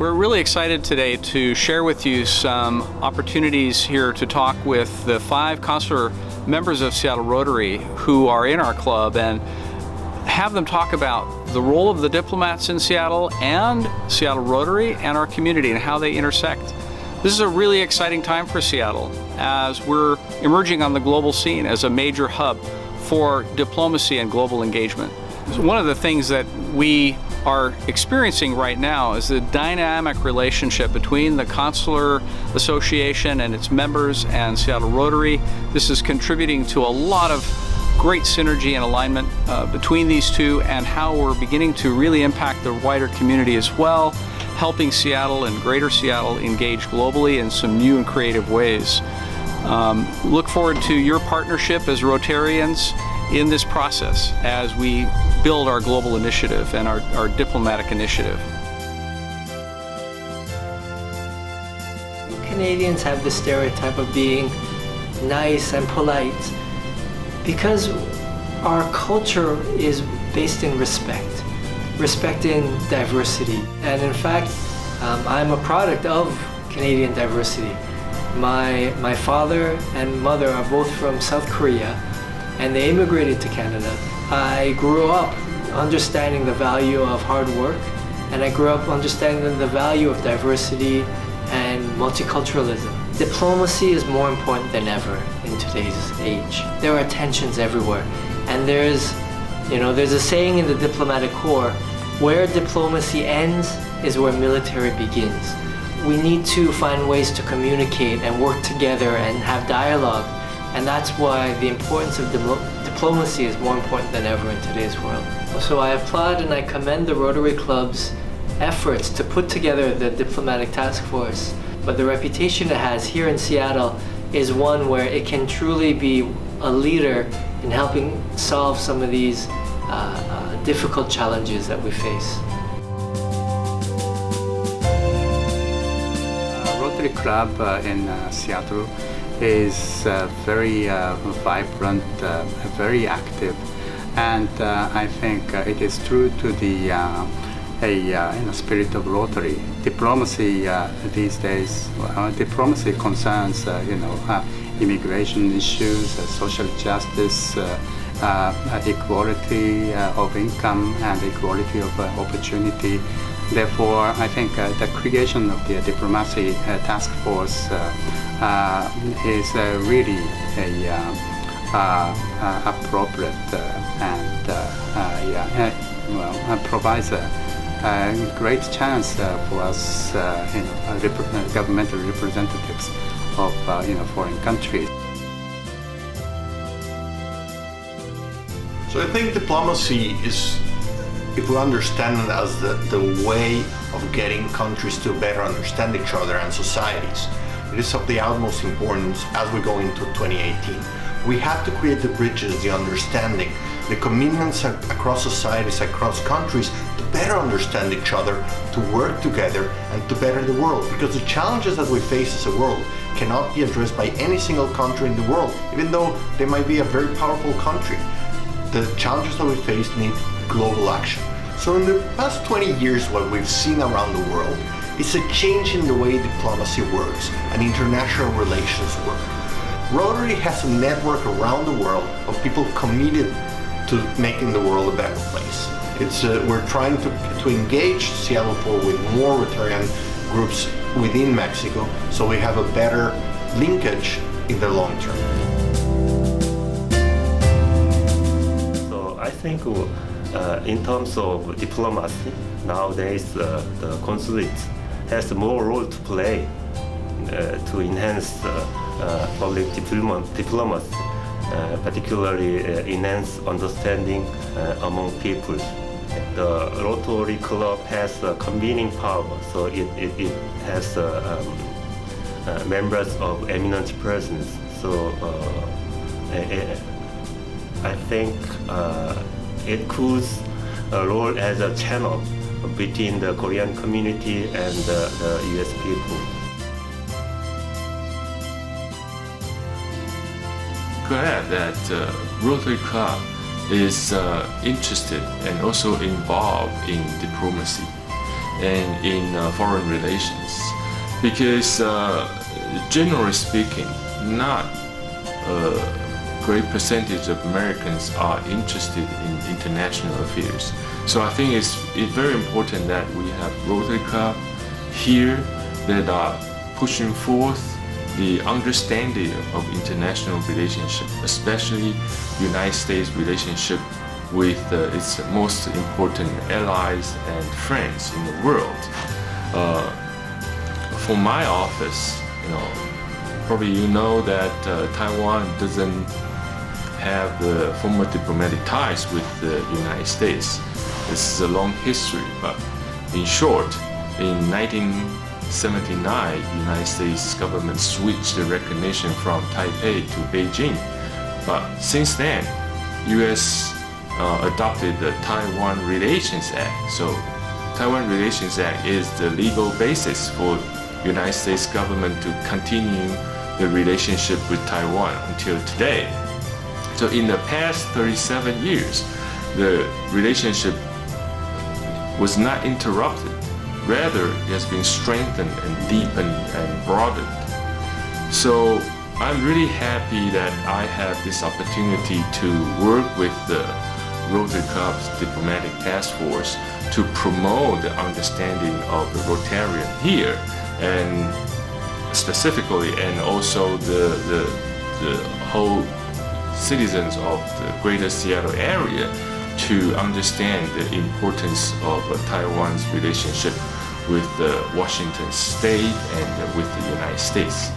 We're really excited today to share with you some opportunities here to talk with the 5 consular members of Seattle Rotary who are in our club and have them talk about the role of the diplomats in Seattle and Seattle Rotary and our community and how they intersect. This is a really exciting time for Seattle as we're emerging on the global scene as a major hub for diplomacy and global engagement. One of the things that we are experiencing right now is the dynamic relationship between the Consular Association and its members and Seattle Rotary. This is contributing to a lot of great synergy and alignment between these two, and how we're beginning to really impact the wider community as well, helping Seattle and Greater Seattle engage globally in some new and creative ways. Look forward to your partnership as Rotarians in this process as we build our global initiative and our diplomatic initiative. Canadians have the stereotype of being nice and polite because our culture is based in respect, respecting diversity. And in fact, I'm a product of Canadian diversity. My father and mother are both from South Korea, and they immigrated to Canada. I grew up understanding the value of hard work, and I grew up understanding the value of diversity and multiculturalism. Diplomacy is more important than ever in today's age. There are tensions everywhere, and there's a saying in the diplomatic corps, where diplomacy ends is where military begins. We need to find ways to communicate and work together and have dialogue. And that's why the importance of diplomacy is more important than ever in today's world. So I applaud and I commend the Rotary Club's efforts to put together the diplomatic task force. But the reputation it has here in Seattle is one where it can truly be a leader in helping solve some of these difficult challenges that we face. Rotary Club in Seattle is very vibrant, very active, and I think it is true to the spirit of Rotary. Diplomacy these days, diplomacy concerns immigration issues, social justice, equality of income, and equality of opportunity. Therefore, I think the creation of the diplomacy task force is really appropriate and provides a great chance for us, governmental representatives of foreign countries. So I think diplomacy is, if we understand it as the way of getting countries to better understand each other and societies, it is of the utmost importance as we go into 2018. We have to create the bridges, the understanding, the commitments across societies, across countries to better understand each other, to work together and to better the world. Because the challenges that we face as a world cannot be addressed by any single country in the world, even though they might be a very powerful country. The challenges that we face need global action. So in the past 20 years, what we've seen around the world is a change in the way diplomacy works and international relations work. Rotary has a network around the world of people committed to making the world a better place. We're trying to engage Seattle with more Rotarian groups within Mexico, so we have a better linkage in the long term. So I think in terms of diplomacy, nowadays the consulate has more role to play to enhance public diplomacy, particularly enhance understanding among people. The Rotary Club has a convening power, so it has members of eminent persons. So I think it could role as a channel between the Korean community and the US people. Glad that Rotary Club is interested and also involved in diplomacy. and in foreign relations, because generally speaking, not a great percentage of Americans are interested in international affairs. So I think it's very important that we have Rotary Club here that are pushing forth the understanding of international relationship, especially United States relationship with its most important allies and friends in the world. For my office, probably you know that Taiwan doesn't have formal diplomatic ties with the United States. This is a long history, but in short, in 1979, the United States government switched the recognition from Taipei to Beijing. But since then, U.S. Adopted the Taiwan Relations Act. So Taiwan Relations Act is the legal basis for United States government to continue the relationship with Taiwan until today. So in the past 37 years, the relationship was not interrupted. Rather, it has been strengthened and deepened and broadened. So I'm really happy that I have this opportunity to work with the Rotary Club's diplomatic task force to promote the understanding of the Rotarian here, and specifically, and also the whole citizens of the greater Seattle area to understand the importance of Taiwan's relationship with Washington State and with the United States.